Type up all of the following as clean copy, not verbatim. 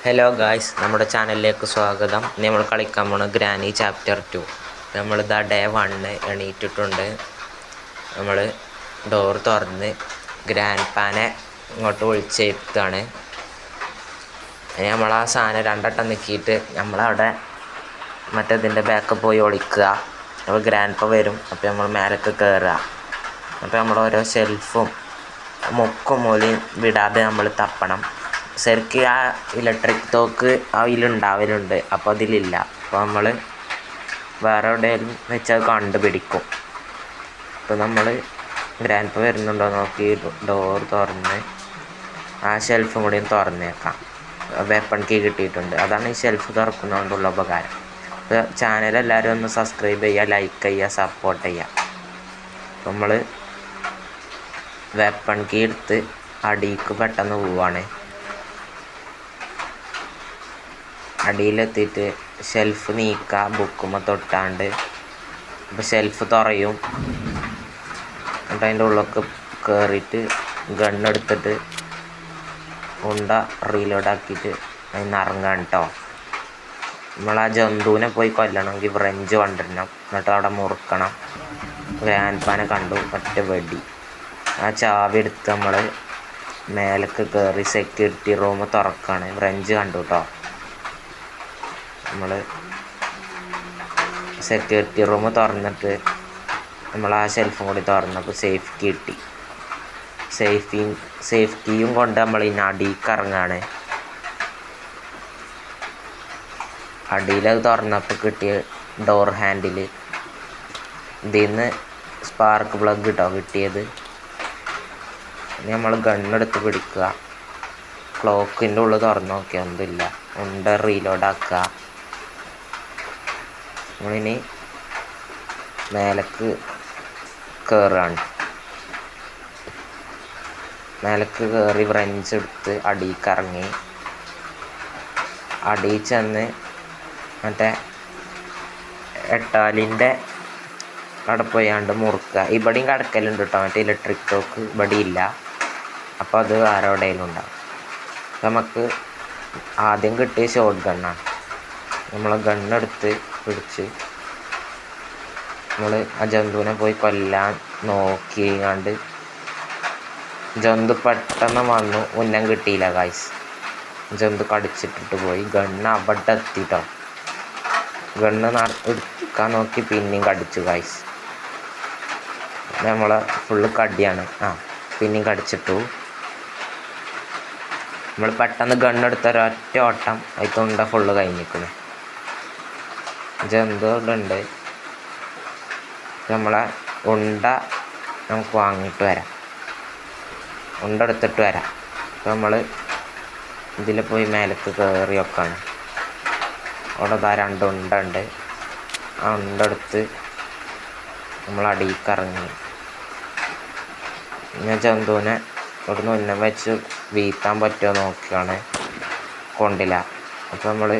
Hello guys, നമ്മുടെ ചാനലിലേക്ക് സ്വാഗതം. നമ്മൾ കളിക്കാൻ പോണ ഗ്രാനി ചാപ്റ്റർ 2. നമ്മളിതാ ഡേ 1 എണീറ്റിട്ടുണ്ട്. നമ്മൾ ഡോർ തുറന്ന് ഗ്രാൻഡ് പാനെ ഇങ്ങോട്ട് വിളിച്ചെടുത്താണ്. നമ്മൾ ആ സാധനം രണ്ടട്ടം നിൽക്കിയിട്ട് നമ്മളവിടെ മറ്റേതിൻ്റെ ബാക്ക് പോയി ഒളിക്കുക. അപ്പോൾ ഗ്രാൻഡ് പാ വരും. അപ്പോൾ നമ്മൾ മേലേക്ക് കയറുക. അപ്പോൾ നമ്മൾ ഓരോ ഷെൽഫും മുക്കും മൂലയും വിടാതെ നമ്മൾ തപ്പണം. ശരിക്കും ആ ഇലക്ട്രിക് തോക്ക് അതിലുണ്ടാവലുണ്ട്, അപ്പോൾ അതിലില്ല. അപ്പോൾ നമ്മൾ വേറെ എവിടെയെങ്കിലും വെച്ചത് കണ്ടുപിടിക്കും. അപ്പോൾ നമ്മൾ ഗ്രാൻഡ് പാ വരുന്നുണ്ടോ നോക്കി ഡോർ തുറന്ന് ആ ഷെൽഫും കൂടി തുറന്നേക്കാം. വെപ്പൺ കീ കിട്ടിയിട്ടുണ്ട്. അതാണ് ഈ ഷെൽഫ് തുറക്കുന്നതുകൊണ്ടുള്ള ഉപകാരം. അപ്പോൾ ചാനൽ എല്ലാവരും ഒന്ന് സബ്സ്ക്രൈബ് ചെയ്യുക, ലൈക്ക് ചെയ്യുക, സപ്പോർട്ട് ചെയ്യുക. അപ്പോൾ നമ്മൾ വെപ്പൺ കീ എടുത്ത് അടിക്ക് പെട്ടെന്ന് പോവുകയാണ്. അടിയിലെത്തിയിട്ട് ഷെൽഫ് നീക്കുക, ബുക്കുമ്പോൾ തൊട്ടാണ്ട്. അപ്പോൾ ഷെൽഫ് തുറയും. എന്നിട്ട് അതിൻ്റെ ഉള്ളിലേക്ക് കയറിയിട്ട് ഗണ്ണെടുത്തിട്ട് ഉണ്ട റീലോഡാക്കിയിട്ട് അതിന് ഇറങ്ങാൻ കേട്ടോ. നമ്മൾ ആ ജന്തുവിനെ പോയി കൊല്ലണമെങ്കിൽ ഫ്രഞ്ച് കൊണ്ടുവരണം. എന്നിട്ട് അവിടെ മുറുക്കണം. ഗ്രാൻഡ് പാനെ കണ്ടു, ഒറ്റ വെടി. ആ ചാവി എടുത്ത് നമ്മൾ മേലേക്ക് കയറി സെക്യൂരിറ്റി റൂം തുറക്കുകയാണ്. ഫ്രഞ്ച് കണ്ടു കേട്ടോ. നമ്മൾ സെക്യൂരിറ്റി റൂം തുറന്നിട്ട് നമ്മൾ ആ ഷെൽഫും കൂടി തുറന്നപ്പോൾ സേഫ് കീ കിട്ടി. സേഫ് കീയും കൊണ്ട് നമ്മൾ ഇനി അടിയിലേക്ക് ഇറങ്ങുകയാണ്. അടിയിലത് തുറന്നപ്പോൾ കിട്ടിയ ഡോർ ഹാൻഡിൽ ഇതിൽ നിന്ന് സ്പാർക്ക് പ്ലഗ് കിട്ടോ കിട്ടിയത്. ഇനി നമ്മൾ ഗണ്ണെടുത്ത് പിടിക്കുക. ക്ലോക്കിൻ്റെ ഉള്ളിൽ തുറന്ന് നോക്കിയാൽ ഒന്നുമില്ല. ഉണ്ട റീലോഡാക്കുക. നമ്മളിനി മേലേക്ക് കയറുകയാണ്. മേലേക്ക് കയറി ഫ്രഞ്ച് എടുത്ത് അടിയിലേക്ക് ഇറങ്ങി. അടിയിൽ ചെന്ന് മറ്റേ എട്ടാലിൻ്റെ അവിടെ പോയാണ്ട് മുറുക്കുക. ഇവിടെയും കിടക്കലുണ്ട് കേട്ടോ, മറ്റേ ഇലക്ട്രിക് ടോക്ക് ഇവിടെ ഇല്ല. അപ്പോൾ അത് വേറെ എവിടെയെങ്കിലും ഉണ്ടാവും. നമുക്ക് ആദ്യം കിട്ടിയ ഷോട്ട് ഗണ്ണാണ്. നമ്മൾ ഗണ്ണെടുത്ത് പിടിച്ച് നമ്മൾ ആ ജന്തുവിനെ പോയി കൊല്ലാൻ നോക്കിയാണ്ട് ജന്തു പെട്ടെന്ന് വന്നു. ഉന്നം കിട്ടിയില്ല ഗായ്സ്. ജന്തു കടിച്ചിട്ടിട്ട് പോയി. ഗണ്ണ് അവിടെ എത്തിട്ടോ. ഗണ്ണ് എടുക്കാൻ നോക്കി പിന്നെയും കടിച്ചു ഗായ്സ്. നമ്മളെ ഫുള്ള് കടിയാണ്. പിന്നെയും കടിച്ചിട്ടു. നമ്മൾ പെട്ടെന്ന് ഗണ്ണെടുത്ത ഒരൊറ്റ ഓട്ടം അതിൻ്റെ ഫുള്ള് കഴിഞ്ഞിരിക്കുന്നു. ജന്തു ഇവിടെ ഉണ്ട്. നമ്മളെ ഉണ്ട നമുക്ക് വാങ്ങിയിട്ട് വരാം. ഉണ്ട എടുത്തിട്ട് വരാം. അപ്പോൾ നമ്മൾ ഇതിൽ പോയി മേലേക്ക് കയറി വെക്കാണ്. അവിടെ രണ്ട് ഉണ്ട ഉണ്ട്. ആ ഉണ്ട എടുത്ത് നമ്മൾ അടിയിലേക്ക് ഇറങ്ങി. പിന്നെ ജന്തുവിനെ ഇവിടുന്ന് ഉന്നം വെച്ച് വീഴ്ത്താൻ പറ്റുമോ നോക്കുകയാണ്. കൊണ്ടില്ല. അപ്പോൾ നമ്മൾ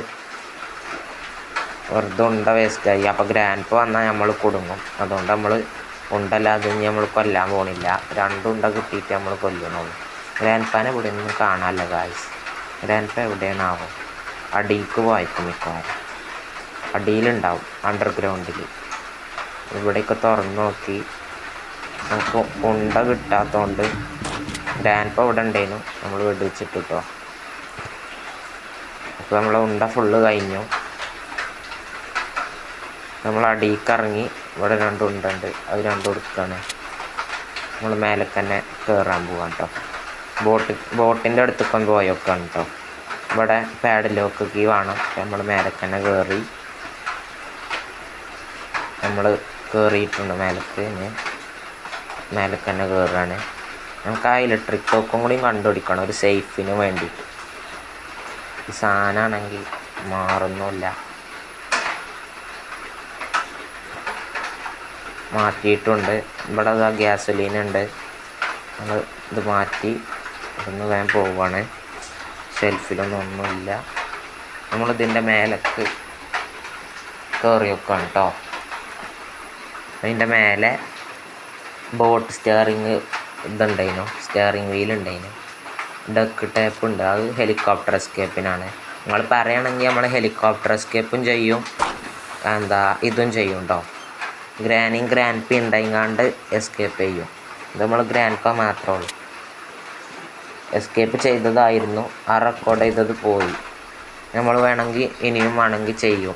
വെറുതെ ഉണ്ട വേസ്റ്റായി. അപ്പോൾ ഗ്രാൻഡ് പാ വന്നാൽ നമ്മൾ കുടുങ്ങും. അതുകൊണ്ട് നമ്മൾ ഉണ്ടല്ലാതെ ഇനി നമ്മൾ കൊല്ലാൻ പോണില്ല. രണ്ടുണ്ട കിട്ടിയിട്ട് നമ്മൾ കൊല്ലണുള്ളൂ. ഗ്രാൻഡ് പാനെ ഇവിടെ ഒന്നും കാണാമല്ലോ ഗായ്സ്. ഗ്രാൻഡ് പാ എവിടെയാണാവും? അടിയിലേക്ക് പോയിക്കും മിക്കവാറും. അടിയിലുണ്ടാവും, അണ്ടർഗ്രൗണ്ടിൽ. ഇവിടെയൊക്കെ തുറന്ന് നോക്കി. നമുക്ക് ഉണ്ട കിട്ടാത്തതുകൊണ്ട് ഗ്രാൻഡ് പാ ഇവിടെ ഉണ്ടായിരുന്നു. നമ്മൾ വെടിവെച്ചിട്ട് കേട്ടോ. അപ്പോൾ നമ്മളെ ഉണ്ട ഫുള്ള് കഴിഞ്ഞു. നമ്മൾ അടിയിലേക്ക് ഇറങ്ങി. ഇവിടെ രണ്ട് ഉണ്ടുണ്ട്, അത് രണ്ടും എടുക്കുകയാണ്. നമ്മൾ മേലേക്ക് തന്നെ കയറാൻ പോവാം കേട്ടോ. ബോട്ടിൻ്റെ അടുത്തേക്കൊന്ന് പോയൊക്കെയാണ് കേട്ടോ. ഇവിടെ പാഡ് ലോക്ക് കീ വേണം. നമ്മൾ മേലേക്ക് തന്നെ കയറി. നമ്മൾ കയറിയിട്ടുണ്ട് മേലേക്ക്. ഇനി മേലേക്ക് തന്നെ കയറുകയാണ്. നമുക്ക് ആ ഇലക്ട്രിക് ടോക്കും കൂടിയും കണ്ടുപിടിക്കണം ഒരു സേഫിന് വേണ്ടിയിട്ട്. ഈ സാധനമാണെങ്കിൽ മാറുന്നില്ല. മാറ്റിയിട്ടുണ്ട്. ഇവിടെ അതാ ഗ്യാസോലീൻ ഉണ്ട്. നമ്മൾ ഇത് മാറ്റി ഒന്ന് വേഗം പോവുകയാണ്. ഷെൽഫിലൊന്നുമില്ല. നമ്മളിതിൻ്റെ മേലേക്ക് കയറി വെക്കുകയാണ് കേട്ടോ. അതിൻ്റെ മേലെ ബോട്ട് സ്റ്റിയറിങ് ഇതുണ്ടായിരുന്നു, സ്റ്റിയറിങ് വീൽ ഉണ്ടായിരുന്നു. ഡക്ക് ടേപ്പ് ഉണ്ട്, അത് ഹെലികോപ്റ്റർ എസ്കേപ്പിനാണ്. നിങ്ങൾ പറയുകയാണെങ്കിൽ നമ്മൾ ഹെലികോപ്റ്റർ എസ്കേപ്പും ചെയ്യും, ഇതും ചെയ്യും കേട്ടോ. ഗ്രാനിയും ഗ്രാൻഡ് പി ഉണ്ടായിങ്ങാണ്ട് എസ്കേപ്പ് ചെയ്യും. ഇത് നമ്മൾ ഗ്രാൻഡ് പ മാത്രമേ ഉള്ളൂ. എസ്കേപ്പ് ചെയ്തതായിരുന്നു, ആ റെക്കോർഡ് ചെയ്തത് പോയി. നമ്മൾ വേണമെങ്കിൽ ഇനിയും വേണമെങ്കിൽ ചെയ്യും.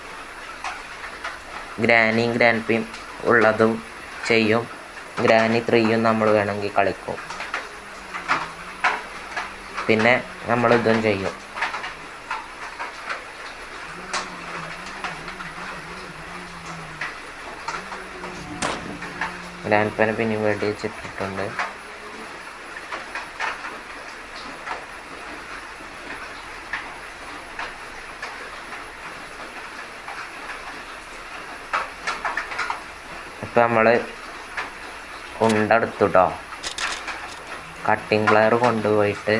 ഗ്രാനിയും ഗ്രാൻഡ് പിയും ഉള്ളതും ചെയ്യും. ഗ്രാനി 3യും നമ്മൾ വേണമെങ്കിൽ കളിക്കും. പിന്നെ നമ്മളിതും ചെയ്യും. ഗ്രാൻഡ് പനെ പിന്നെയും വേണ്ടി വെച്ചിട്ടുണ്ട്. ഇപ്പം നമ്മൾ കൊണ്ടെടുത്തു കേട്ടോ. കട്ടിങ് പ്ലെയർ കൊണ്ടുപോയിട്ട്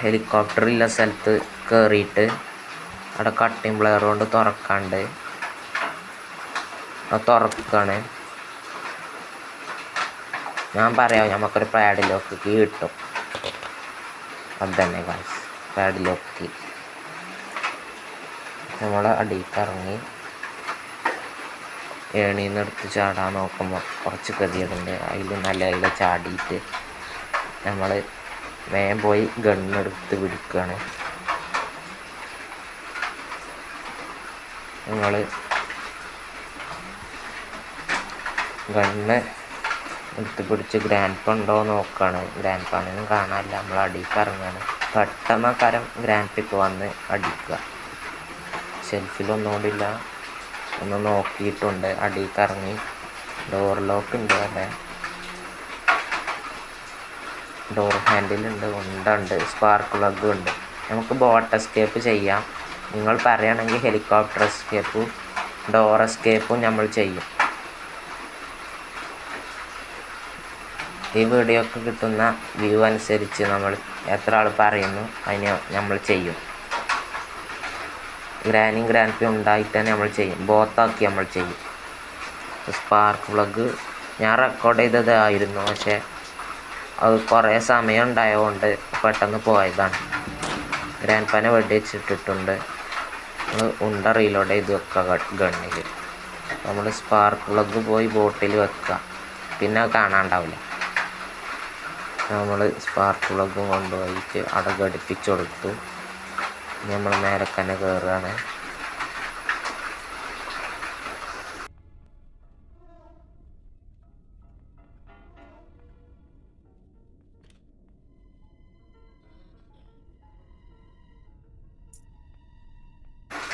ഹെലികോപ്റ്ററില്ല സ്ഥലത്ത് കയറിയിട്ട് അവിടെ കട്ടിങ് പ്ലെയർ കൊണ്ട് തുറക്കാണ്ട് അത് തുറക്കുകയാണ്. ഞാൻ പറയാം, നമുക്കൊരു പാഡ് ലോക്ക് കീ കിട്ടും. അത് തന്നെ ഗൈസ്, പാഡ് ലോക്ക് കീ. നമ്മൾ അടിയിലേക്ക് ഇറങ്ങി ഏണിന്ന് എടുത്ത് ചാടാൻ നോക്കുമ്പോൾ കുറച്ച് ഗതിയുണ്ട്. അതിൽ ചാടിയിട്ട് നമ്മൾ വേഗം പോയി ഗണ്ണെടുത്ത് പിടിക്കുകയാണ്. നമ്മൾ ഗണ്ണ് എടുത്ത് പിടിച്ച് ഗ്രാൻഡ് പ ഉണ്ടോ നോക്കുകയാണ്. ഗ്രാൻഡ് പാനൊന്നും കാണാനില്ല. നമ്മൾ അടിയിലേക്ക് ഇറങ്ങുകയാണ്. പെട്ടെന്ന് കാരം ഗ്രാൻഡ് പിക്ക് വന്ന് അടിക്കുക. ഷെൽഫിലൊന്നുകൂടില്ല, ഒന്ന് നോക്കിയിട്ടുണ്ട്. അടിയിലേക്ക് ഇറങ്ങി ഡോർ ലോക്ക് ഉണ്ട്, അല്ലേ ഡോർ ഹാൻഡിലുണ്ട്, ഉണ്ട്, സ്പാർക്ക് പ്ലഗ് ഉണ്ട്. നമുക്ക് ബോട്ട് എസ്കേപ്പ് ചെയ്യാം. നിങ്ങൾ പറയുകയാണെങ്കിൽ ഹെലികോപ്റ്റർ എസ്കേപ്പും ഡോർ എസ്കേപ്പും നമ്മൾ ചെയ്യും. ഈ വീഡിയോക്ക് കിട്ടുന്ന വ്യൂ അനുസരിച്ച് നമ്മൾ എത്ര ആൾ പറയുന്നു അതിന് നമ്മൾ ചെയ്യും. ഗ്രാനിയും ഗ്രാൻഡ് പി ഉണ്ടായിട്ട് തന്നെ നമ്മൾ ചെയ്യും. ബോത്താക്കി നമ്മൾ ചെയ്യും. സ്പാർക്ക് പ്ലഗ് ഞാൻ റെക്കോർഡ് ചെയ്തതായിരുന്നു, പക്ഷേ അത് കുറേ സമയം ഉണ്ടായതുകൊണ്ട് പെട്ടെന്ന് പോയതാണ്. ഗ്രാൻഡ് പനെ വെടിവെച്ചിട്ടിട്ടുണ്ട്. ഉണ്ട റീലോഡ് ചെയ്ത് വെക്കുക ഗണ്ണിൽ. നമ്മൾ സ്പാർക്ക് പ്ലഗ് പോയി ബോട്ടിൽ വെക്കുക, പിന്നെ കാണാണ്ടാവില്ല. നമ്മൾ സ്പാർക്ക് പ്ലഗും കൊണ്ടുപോയിട്ട് അവിടെ ഘടിപ്പിച്ച് കൊടുത്തു. നമ്മൾ മേലെ തന്നെ കയറുകയാണ്.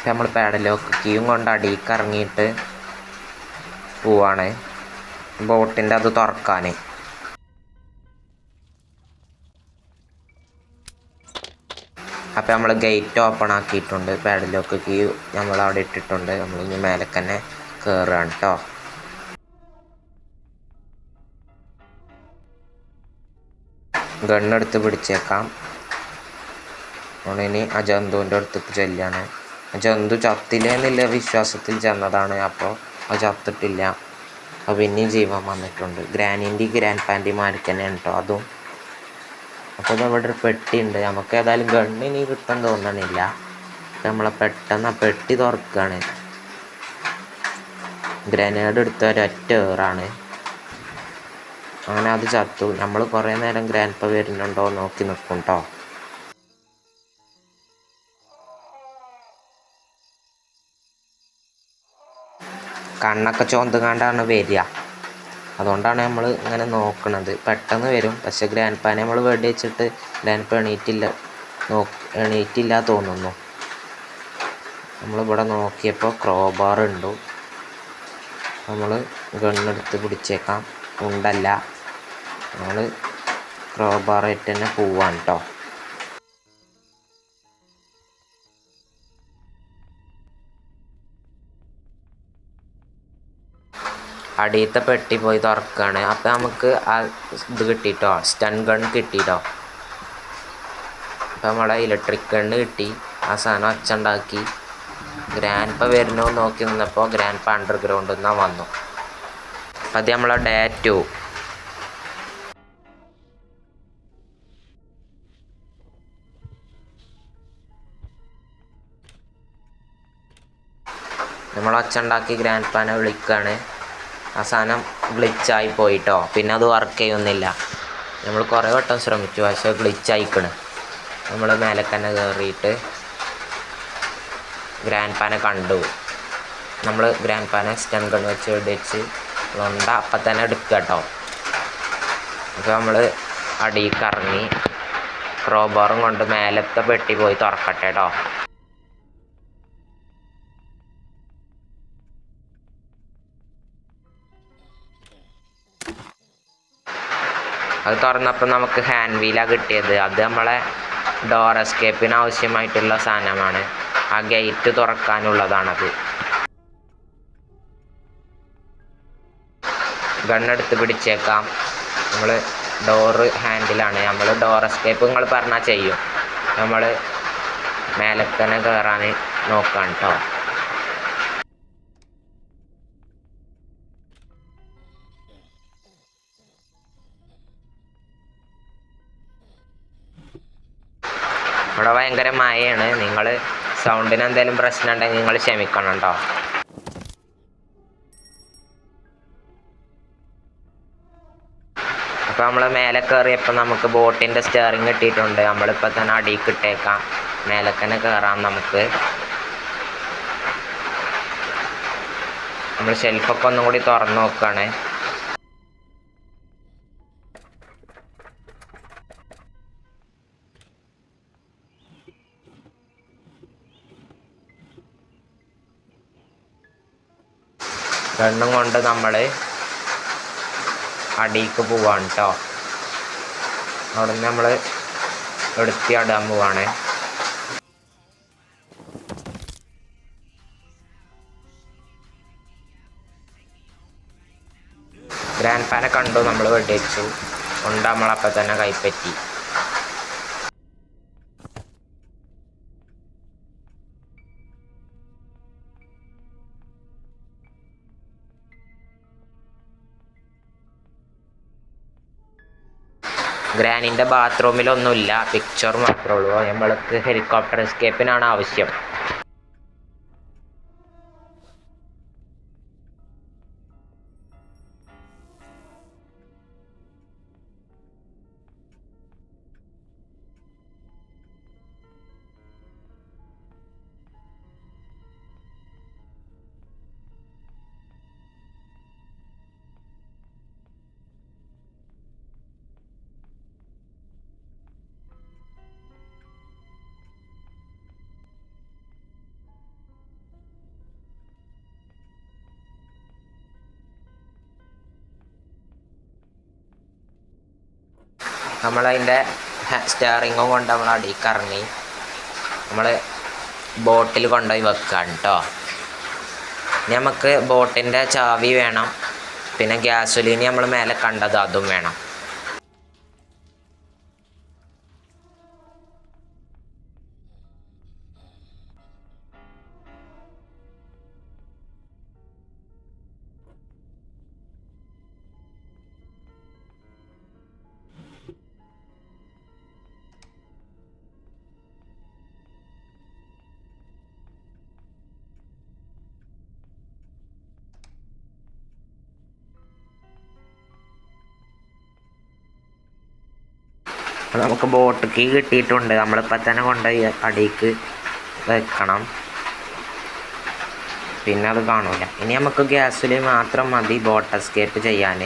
നമ്മൾ പാഡലോക്ക് കീയും കൊണ്ട് അടിയിലേക്ക് ഇറങ്ങിയിട്ട് പോവാണ് ബോട്ടിൻ്റെ അത് തുറക്കാൻ. അപ്പോൾ നമ്മൾ ഗേറ്റ് ഓപ്പൺ ആക്കിയിട്ടുണ്ട്. പാഡലോക്ക് കീ നമ്മൾ അവിടെ ഇട്ടിട്ടുണ്ട്. നമ്മൾ ഇനി മേലെ തന്നെ കയറുകയാണ് കേട്ടോ. ഗണ്ണെടുത്ത് പിടിച്ചേക്കാം. നമ്മളിനി ആ ജന്തുവിൻ്റെ അടുത്തേക്ക് ചെല്ലുകയാണ്. ജന്തു ചത്തില്ലെന്നുള്ള വിശ്വാസത്തിൽ ചെന്നതാണ്. അപ്പോൾ അത് ചത്തിട്ടില്ല. അപ്പോൾ പിന്നെയും ജീവൻ വന്നിട്ടുണ്ട്. ഗ്രാനിൻ്റെയും ഗ്രാൻഡ് പാൻ്റിമാർക്ക് തന്നെയാണ് കേട്ടോ അതും. അപ്പോൾ ഇവിടെ ഒരു പെട്ടി ഉണ്ട്. നമുക്ക് ഏതായാലും ഗണ്ണിനി കിട്ടാൻ തോന്നണില്ല. നമ്മളെ പെട്ടെന്ന് ആ പെട്ടി തുറക്കുകയാണ്. ഗ്രനേഡ് എടുത്ത ഒരൊറ്റ ഏറാണ്. അങ്ങനെ അത് ചത്തു. നമ്മൾ കുറേ നേരം ഗ്രാൻഡ് പ വരുന്നുണ്ടോ നോക്കി നിൽക്കും കേട്ടോ. കണ്ണൊക്കെ ചോന്തുകാണ്ടാണ് വരിക. അതുകൊണ്ടാണ് നമ്മൾ ഇങ്ങനെ നോക്കണത്. പെട്ടെന്ന് വരും. പക്ഷെ ഗ്രാൻഡ് പാനെ നമ്മൾ വെടി വെച്ചിട്ട് ഗ്രാൻഡ് പ എണീറ്റില്ല തോന്നുന്നു. നമ്മളിവിടെ നോക്കിയപ്പോൾ ക്രോബാർ ഉണ്ട്. നമ്മൾ ഗണ്ണെടുത്ത് പിടിച്ചേക്കാം. ഉണ്ടല്ല, നമ്മൾ ക്രോബാറായിട്ട് തന്നെ പോവാണ് കേട്ടോ. അടിയത്തെ പെട്ടി പോയി തുറക്കുകയാണ്. അപ്പം നമുക്ക് ആ ഇത് കിട്ടിയിട്ടോ, സ്റ്റൺ ഗൺ കിട്ടിയിട്ടോ. അപ്പം നമ്മളെ ഇലക്ട്രിക് ഗണ്ണ് കിട്ടി. ആ സാധനം അച്ചുണ്ടാക്കി. ഗ്രാൻഡ് പ വരുന്നോ നോക്കി നിന്നപ്പോൾ ഗ്രാൻഡ് പ അണ്ടർഗ്രൗണ്ടിൽ നിന്നാണ് വന്നു. അപ്പം അത് നമ്മളെ ഡേ 2. നമ്മൾ ഒച്ച ഉണ്ടാക്കി ഗ്രാൻഡ് പാനെ വിളിക്കുകയാണ്. ആ സാധനം ഗ്ലിച്ചായി പോയിട്ടോ. പിന്നെ അത് വർക്ക് ചെയ്യുന്നില്ല. നമ്മൾ കുറേ വട്ടം ശ്രമിച്ചു, പക്ഷേ ഗ്ലിച്ചായിക്കണ്. നമ്മൾ മേലെ തന്നെ കയറിയിട്ട് ഗ്രാൻഡ് പാനെ കണ്ടു. നമ്മൾ ഗ്രാൻഡ് പാനെ സ്റ്റൺ ഗൺ വെച്ച് വെടിച്ച് ഉണ്ട അപ്പം തന്നെ എടുക്കുക കേട്ടോ. അപ്പോൾ നമ്മൾ അടിയിലേക്ക് ഇറങ്ങി ക്രോബാറും കൊണ്ട് മേലത്തെ പെട്ടി പോയി തുറക്കട്ടെ കേട്ടോ. അത് തുറന്നപ്പോൾ നമുക്ക് ഹാൻഡ് വീലാണ് കിട്ടിയത്. അത് നമ്മളെ ഡോർ എസ്കേപ്പിന് ആവശ്യമായിട്ടുള്ള സാധനമാണ്. ആ ഗേറ്റ് തുറക്കാനുള്ളതാണത്. ഗണ്ണെടുത്ത് പിടിച്ചേക്കാം. നമ്മൾ ഡോറ് ഹാൻഡിലാണ്. നമ്മൾ ഡോർ എസ്കേപ്പ് നിങ്ങൾ പറഞ്ഞാൽ ചെയ്യും. നമ്മൾ മേലെ തന്നെ കയറാൻ നോക്കാം കേട്ടോ. ഇവിടെ ഭയങ്കര മഴയാണ്. നിങ്ങൾ സൗണ്ടിന് എന്തെങ്കിലും പ്രശ്നം ഉണ്ടെങ്കിൽ നിങ്ങൾ ക്ഷമിക്കണം കേട്ടോ. അപ്പോൾ നമ്മൾ മേലെ കയറിയപ്പോൾ നമുക്ക് ബോട്ടിൻ്റെ സ്റ്റിയറിങ് കിട്ടിയിട്ടുണ്ട്. നമ്മളിപ്പോൾ തന്നെ അടിയിലേക്ക് ഇട്ടേക്കാം. മേലെ തന്നെ കയറാം നമുക്ക്. നമ്മൾ ഷെൽഫൊക്കെ ഒന്നും കൂടി തുറന്ന് നോക്കുകയാണ്. ഗണ്ണും കൊണ്ട് നമ്മൾ അടിയിലേക്ക് പോവാണ് കേട്ടോ. അവിടെ നിന്ന് നമ്മൾ എടുത്തിടാൻ പോവാണ്. ഗ്രാൻഡ് പാനെ കണ്ടു, നമ്മൾ വെടിവെച്ചു. കൊണ്ട് നമ്മളപ്പം തന്നെ കൈപ്പറ്റി. ഗ്രാനിൻ്റെ ബാത്റൂമിലൊന്നുമില്ല, പിക്ചർ മാത്രമേ ഉള്ളൂ. നമ്മൾക്ക് ഹെലികോപ്റ്റർ എസ്കേപ്പിനാണ് ആവശ്യം. നമ്മളതിൻ്റെ സ്റ്റിയറിങ്ങും കൊണ്ട് നമ്മൾ അടിയിലേക്ക് ഇറങ്ങി. നമ്മൾ ബോട്ടിൽ കൊണ്ടുപോയി വെക്കുകയാണ് കേട്ടോ. ഇനി നമുക്ക് ബോട്ടിൻ്റെ ചാവി വേണം. പിന്നെ ഗ്യാസൊലിന് നമ്മൾ മേലെ കണ്ടത് അതും വേണം. അപ്പോൾ നമുക്ക് ബോട്ട് കീ കിട്ടിയിട്ടുണ്ട്. നമ്മളിപ്പോൾ തന്നെ കൊണ്ടുപോയി അടിയിലേക്ക് വെക്കണം. പിന്നെ അത് കാണില്ല. ഇനി നമുക്ക് ഗ്യാസിൽ മാത്രം മതി ബോട്ട് എസ്കേപ്പ് ചെയ്യാൻ.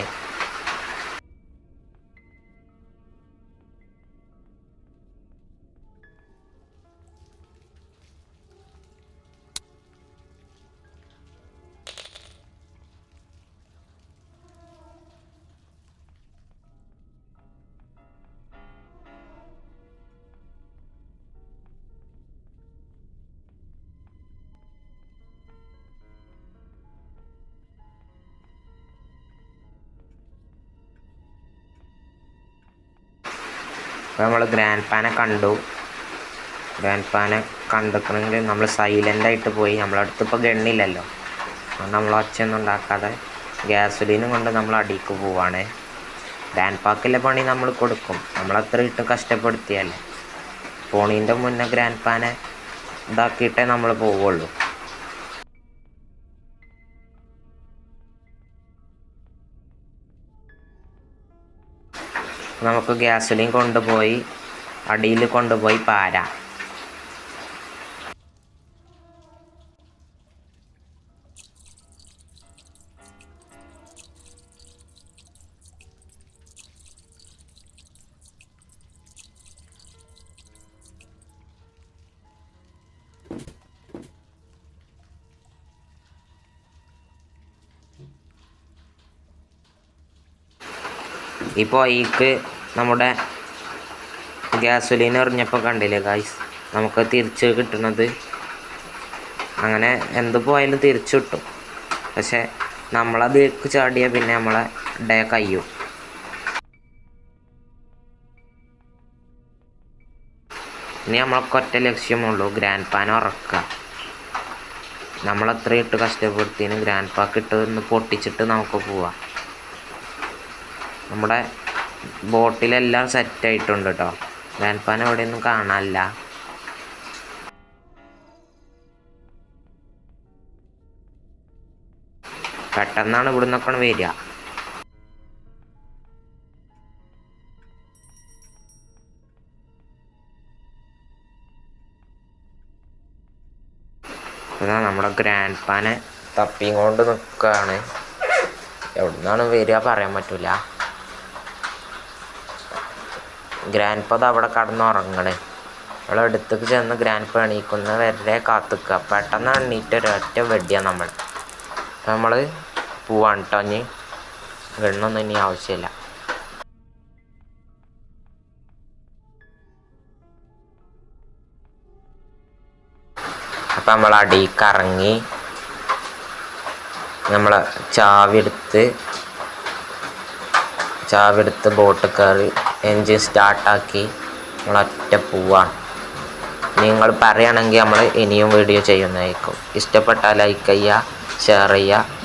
അപ്പോൾ നമ്മൾ ഗ്രാൻഡ് പാനെ കണ്ടു. ഗ്രാൻഡ് പാനെ കണ്ടിക്കണമെങ്കിൽ നമ്മൾ സൈലൻ്റായിട്ട് പോയി. നമ്മളടുത്ത് ഇപ്പോൾ ഗണ്ണില്ലല്ലോ, അതുകൊണ്ട് നമ്മൾ ഒച്ചയൊന്നും ഉണ്ടാക്കാതെ ഗ്യാസൊലിനും കൊണ്ട് നമ്മൾ അടിയിലേക്ക് പോവാണ്. ഗ്രാൻഡ് പാക്കിലെ പണി നമ്മൾ കൊടുക്കും. നമ്മളത്ര ഇട്ട് കഷ്ടപ്പെടുത്തിയല്ലേ. പോണീൻ്റെ മുന്നേ ഗ്രാൻഡ് പാനെ ഇതാക്കിയിട്ടേ നമ്മൾ പോവുള്ളൂ. നമുക്ക് ഗ്യാസോലിൻ കൊണ്ടുപോയി അടിയിൽ കൊണ്ടുപോയി പാരാം. ഇപ്പോൾ ഈക്ക് നമ്മുടെ ഗ്യാസോലിൻ എറിഞ്ഞപ്പോൾ കണ്ടില്ലേ ഗായ്സ്, നമുക്ക് തിരിച്ച് കിട്ടുന്നത്. അങ്ങനെ എന്ത് പോയാലും തിരിച്ചു കിട്ടും. പക്ഷെ നമ്മളത് ചാടിയാൽ പിന്നെ നമ്മളെ ഡേ കഴിയും. ഇനി നമ്മൾക്ക് ഒറ്റ ലക്ഷ്യമുള്ളൂ, ഗ്രാൻഡ് പാനെ ഉറക്കുക. നമ്മളെത്ര ഇട്ട് കഷ്ടപ്പെടുത്തിന് ഗ്രാൻഡ് പാക്ക് ഇട്ട് ഒന്ന് പൊട്ടിച്ചിട്ട് നമുക്ക് പോവാം. നമ്മുടെ ബോട്ടിലെല്ലാം സെറ്റായിട്ടുണ്ട് കേട്ടോ. ഗ്രാൻഡ് പാൻ എവിടെയൊന്നും കാണാനില്ല. പെട്ടെന്നാണ് ഇവിടെ നിന്നൊക്കെ വരിക. എന്നാൽ നമ്മുടെ ഗ്രാൻഡ് പാനെ തപ്പിയും കൊണ്ട് നിൽക്കുകയാണ്. എവിടെ നിന്നാണ് വരിക പറയാൻ പറ്റില്ല. ഗ്രാൻഡ് പാ അവിടെ കടന്നുറങ്ങണേ. നമ്മൾ അടുത്തേക്ക് ചെന്ന് ഗ്രാൻഡ് പാ എണീക്കുന്ന വരെ കാത്തുക്കുക. പെട്ടെന്ന് എണ്ണീറ്റ് ഒരൊറ്റ വെടിയാണ് നമ്മൾ. നമ്മൾ പോവാണ് കേട്ടോ. ഇനി ഗണ്ണൊന്നും ഇനി ആവശ്യമില്ല. അപ്പം നമ്മൾ അടിയിലേക്ക് ഇറങ്ങി നമ്മൾ ചാവിയെടുത്ത് ബോട്ട് കയറി എൻജിൻ സ്റ്റാർട്ടാക്കി നമ്മളൊറ്റ പോവാണ്. നിങ്ങൾ പറയുകയാണെങ്കിൽ നമ്മൾ ഇനിയും വീഡിയോ ചെയ്യുന്നതായിരിക്കും. ഇഷ്ടപ്പെട്ടാൽ ലൈക്ക് ചെയ്യുക, ഷെയർ ചെയ്യുക.